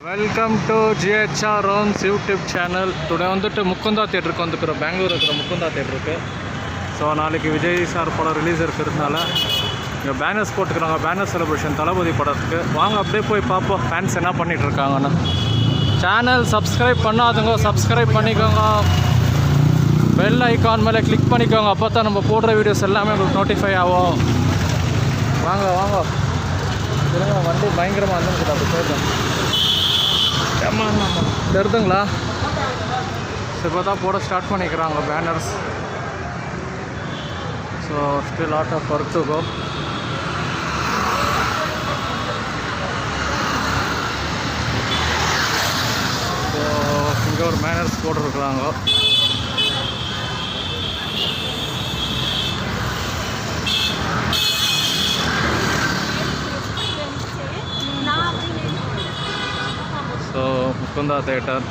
Welcome to GHR Rounds YouTube channel. Today வந்துட்டு முகுந்தா தேட்டருக்கு வந்துக்கிறோம். பெங்களூர் இருக்கிற முகுந்தா தேட்டருக்கு. ஸோ நாளைக்கு விஜய் சார் படம் ரிலீஸ் இருக்கிறதுனால இங்கே பேனர்ஸ் போட்டுக்கிறாங்க. பேனர் செலிப்ரேஷன் தளபதி படத்துக்கு. வாங்க அப்படியே போய் பார்ப்போம் ஃபேன்ஸ் என்ன பண்ணிகிட்ருக்காங்கன்னு. சேனல் சப்ஸ்கிரைப் பண்ணாதவங்க சப்ஸ்கிரைப் பண்ணிக்கோங்க. பெல் ஐக்கான் மேலே கிளிக் பண்ணிக்கோங்க. அப்போ தான் நம்ம போடுற வீடியோஸ் எல்லாமே உங்களுக்கு நோட்டிஃபை ஆகும். வாங்க வாங்க திரும்ப வண்டி பயங்கரமாக இருந்துருக்குது. அப்படி போயிடும் தெரிதுங்களா? இப்போ தான் போட ஸ்டார்ட் பண்ணிக்கிறாங்க banners. So still lot of work to go. So இங்கே ஒரு பேனர்ஸ் போட்டிருக்குறாங்க. ஸோ முகுந்தா தேட்டர்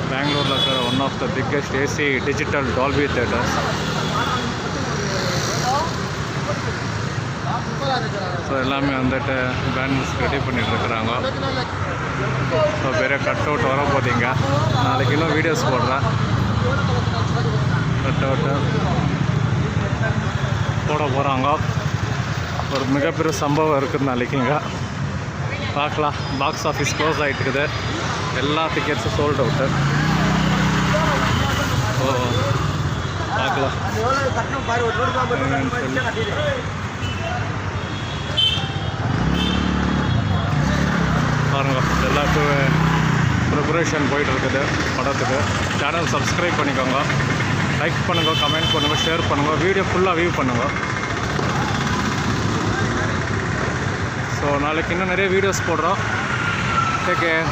பெங்களூரில் இருக்கிற one of the biggest AC digital Dolby theatres. So எல்லாமே வந்துட்டு பேனர்ஸ் ரெடி பண்ணிகிட்ருக்குறாங்க. ஸோ பெரிய கட் அவுட் வர போதிங்க. நாளைக்கு இன்னும் வீடியோஸ் போடுறேன். கட் அவுட்டு போட போகிறாங்க. ஒரு மிகப்பெரிய சம்பவம் இருக்குது நாளைக்கு. இங்கே பார்க்கலாம். பாக்ஸ் ஆஃபீஸ் க்ளோஸ் ஆகிட்டுருக்குது. எல்லா டிக்கெட்ஸும் சோல்ட் அவுட்டு. ஓ பார்க்கலாம் பாருங்க. எல்லாத்துக்கும் ப்ரிப்பரேஷன் போயிட்டுருக்குது படத்துக்கு. சேனல் சப்ஸ்கிரைப் பண்ணிக்கோங்க, லைக் பண்ணுங்கள், கமெண்ட் பண்ணுங்கள், ஷேர் பண்ணுங்கள், வீடியோ ஃபுல்லாக வியூ பண்ணுங்கள். ஸோ நாளைக்கு இன்னும் நிறைய வீடியோஸ் போடுறோம். Take care.